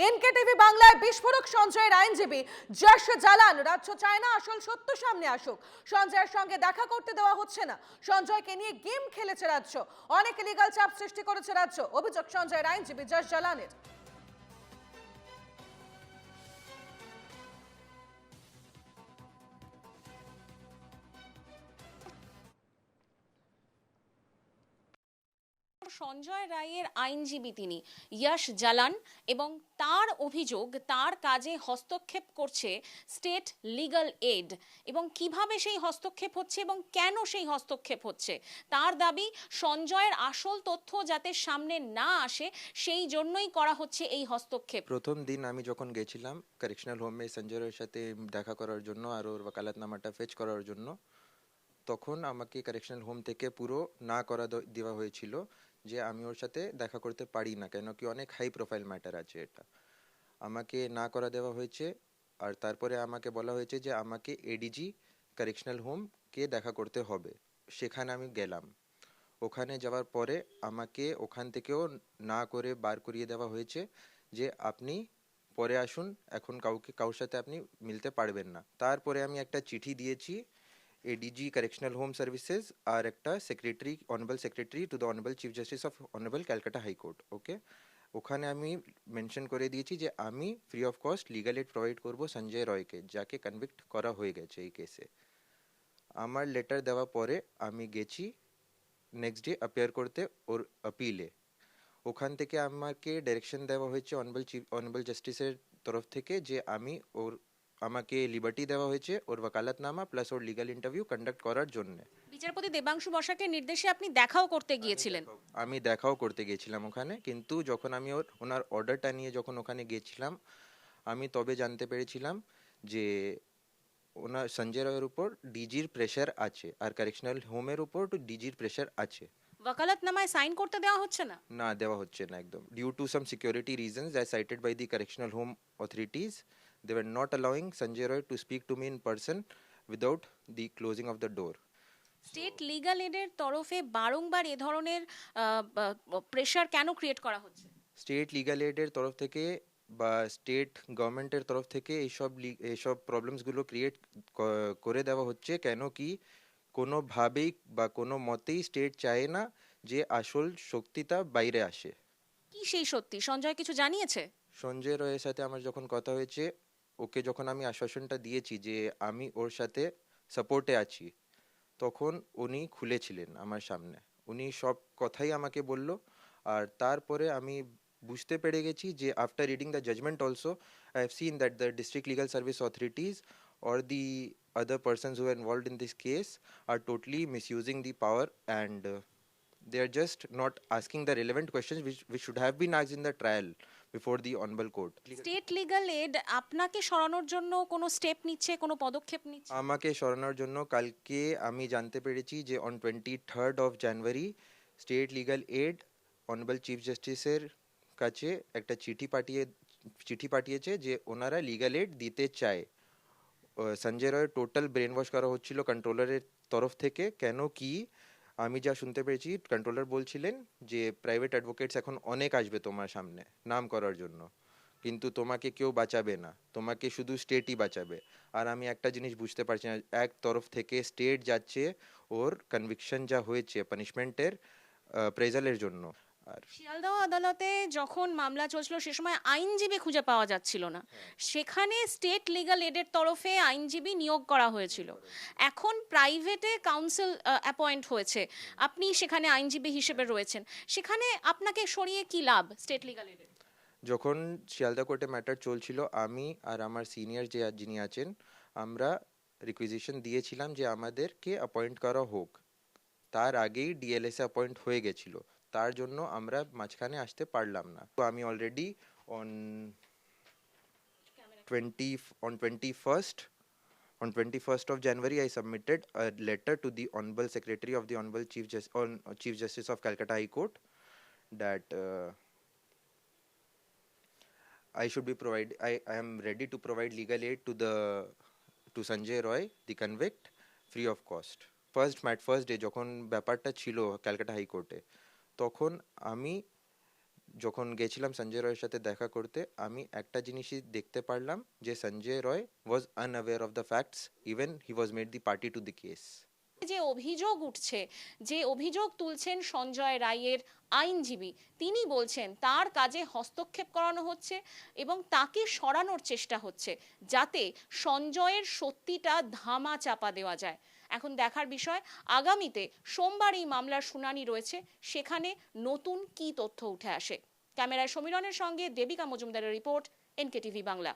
NKTV বাংলায় বিস্ফোরক সঞ্জয়ের আইনজীবী যশ জালান রাজ্য চায় না আসল সত্য সামনে আসুক। সঞ্জয়ের সঙ্গে দেখা করতে দেওয়া হচ্ছে না। সঞ্জয়কে নিয়ে গেম খেলেছে রাজ্য, অনেক লিগ্যাল চাপ সৃষ্টি করেছে রাজ্য, অভিযোগ সঞ্জয়ের আইনজীবী যশ জালানের। সঞ্জয় রায়ের আইনজীবী তিনি যশ জালান, এবং তার অভিযোগ তার কাজে হস্তক্ষেপ করছে স্টেট লিগ্যাল এইড, এবং কিভাবে সেই হস্তক্ষেপ হচ্ছে এবং কেন সেই হস্তক্ষেপ হচ্ছে। তার দাবি সঞ্জয়ের আসল তথ্য যাতে সামনে না আসে সেই জন্যই করা হচ্ছে এই হস্তক্ষেপ। প্রথম দিন আমি যখন গেছিলাম কারেকশনাল হোমে সঞ্জয়ের সাথে দেখা করার জন্য আর ওর ওকালতনামাটা ফেচ করার জন্য, তখন আমাকে কারেকশনাল হোম থেকে পুরো না করা দেওয়া হয়েছিল যে আমি ওর সাথে দেখা করতে পারি না, কেন কি অনেক হাই প্রোফাইল ম্যাটার আছে। এটা আমাকে না করা দেওয়া হয়েছে। আর তারপরে আমাকে বলা হয়েছে যে আমাকে এডিজি কারেকশনাল হোমকে দেখা করতে হবে। সেখানে আমি গেলাম। ওখানে যাওয়ার পরে আমাকে ওখান থেকেও না করে বার করিয়ে দেওয়া হয়েছে যে আপনি পরে আসুন, এখন কারোর সাথে আপনি মিলতে পারবেন না। তারপরে আমি একটা চিঠি দিয়েছি এডিজি কারেকশনাল হোম সার্ভিসেস আর একটা secretary, honourable secretary to the honourable chief justice of honourable Calcutta high court. Okay, ওখানে আমি মেনশন করে দিয়েছি যে আমি free of cost legal aid provide করব সঞ্জয় রয়কে, যাকে কনভিক্ট করা হয়ে গেছে এই কেসে। আমার লেটার দেওয়ার পরে আমি গেছি নেক্সট ডে অ্যাপিয়ার করতে ওর আপিলে। ওখান থেকে আমাকে ডাইরেকশন দেওয়া হয়েছে অনারেবল জাস্টিসের তরফ থেকে যে আমাকে লিবার্টি দেওয়া হয়েছে ওর ওকালতনামা প্লাস ওর লিগাল ইন্টারভিউ কন্ডাক্ট করার জন্য। বিচারপতি দেবাংশু বসাকের নির্দেশে আপনি দেখাও করতে গিয়েছিলেন। আমি দেখাও করতে গিয়েছিলাম ওখানে, কিন্তু যখন আমি ওনার অর্ডারটা নিয়ে যখন ওখানে গিয়েছিলাম, আমি তবে জানতে পেরেছিলাম যে ওনার সঞ্জয় রায়ের উপর ডিজির প্রেশার আছে আর কারেকশনাল হোমের উপর তো ডিজির প্রেশার আছে। ওকালতনামায় সাইন করতে দেওয়া হচ্ছে না? না, দেওয়া হচ্ছে না একদম। Due to some security reasons as cited by the correctional home authorities, they were not allowing Sanjay Roy to speak to me in person without the closing of the door. State legal এডের তরফে বারংবার এ ধরনের pressure কেন create করা হচ্ছে? State legal এডের তরফ থেকে বা স্টেট গভর্নমেন্টের তরফ থেকে এইসব প্রবলেমসগুলো ক্রিয়েট করে দেওয়া হচ্ছে, কেন কি কোনোভাবেই বা কোনো মতেই স্টেট চায় না যে আসল শক্তিটা বাইরে আসে। কি সেই সত্যি? সঞ্জয় কিছু জানিয়েছে? সঞ্জয় রয়ের সাথে আমার যখন কথা হয়েছে, ওকে যখন আমি আশ্বাসনটা দিয়েছি যে আমি ওর সাথে সাপোর্টে আছি, তখন উনি খুলেছিলেন আমার সামনে। উনি সব কথাই আমাকে বলল। আর তারপরে আমি বুঝতে পেরে গেছি যে after reading the judgement also I have seen that the district legal service authorities or the other persons who are involved in this case are totally misusing the power, and they are just not asking the relevant questions which should have been asked in the trial before the honorable court. State legal aid আপনাকে সরানোর জন্য কোনো step নিচ্ছে, কোনো পদক্ষেপ নিচ্ছে? আমাকে সরানোর জন্য কালকে আমি জানতে পেরেছি যে on 23rd of January state legal aid honourable chief জাস্টিসের কাছে একটা চিঠি পাঠিয়েছে যে ওনারা লিগ্যাল এড দিতে চায়। সঞ্জয় রয় টোটাল ব্রেন ওয়াশ করা হচ্ছিল কন্ট্রোলারের তরফ থেকে। কেন কি আমি যা শুনতে পেরেছি, কন্ট্রোলার বলছিলেন যে প্রাইভেট অ্যাডভোকেটস এখন অনেক আসবে তোমার সামনে নাম করার জন্য, কিন্তু তোমাকে কেউ বাঁচাবে না, তোমাকে শুধু স্টেটই বাঁচাবে। আর আমি একটা জিনিস বুঝতে পারছি না, এক তরফ থেকে স্টেট যাচ্ছে ওর কনভিকশন যা হয়েছে পানিশমেন্টের প্রেজালের জন্য। আর শিয়ালদহ আদালতে যখন মামলা চলছিল সে সময় আইনজীবী খুঁজে পাওয়া যাচ্ছিল না, সেখানে স্টেট লিগ্যাল এডের তরফে আইনজীবী নিয়োগ করা হয়েছিল। এখন প্রাইভেটে কাউন্সিল অ্যাপয়েন্ট হয়েছে, আপনি সেখানে আইনজীবী হিসেবে রয়েছেন, সেখানে আপনাকে সরিয়ে কি লাভ স্টেট লিগ্যাল এডের? যখন শিয়ালদা কোর্টে ম্যাটার চলছিল, আমি আর আমার সিনিয়র যিনি আছেন, আমরা রিকুইজিশন দিয়েছিলাম যে আমাদেরকে অ্যাপয়েন্ট করা হোক। তার আগেই ডিএলএসএ অ্যাপয়েন্ট হয়ে গেছিল, তার জন্য আমরা মাঝখানে আসতে পারলাম না। তো আমি already on 21st of January I submitted a letter to the Honorable Secretary of the Honorable Chief Justice of Calcutta High Court that I am ready to provide legal aid to Sanjay Roy, the convict, free of cost. First day যখন ব্যাপারটা ছিল ক্যালকাটা হাইকোর্টে, তখন আমি যখন গেছিলাম সঞ্জয় রয়ের সাথে দেখা করতে, আমি একটা জিনিসই দেখতে পারলাম যে Sanjay Roy was unaware of the facts, even he was made the party to the case. যে অভিযোগ উঠছে, যে অভিযোগ তুলছেন সঞ্জয় রায়ের আইনজীবী, তিনি বলছেন তার কাজে হস্তক্ষেপ করানো হচ্ছে এবং তাকে সরানোর চেষ্টা হচ্ছে যাতে সঞ্জয়ের সত্যিটা ধামা চাপা দেওয়া যায়। এখন দেখার বিষয়, আগামীতে সোমবার এই মামলার শুনানি রয়েছে, সেখানে নতুন কি তথ্য উঠে আসে। ক্যামেরায় সমীরনের সঙ্গে দেবিকা মজুমদারের রিপোর্ট, এনকেটিভি বাংলা।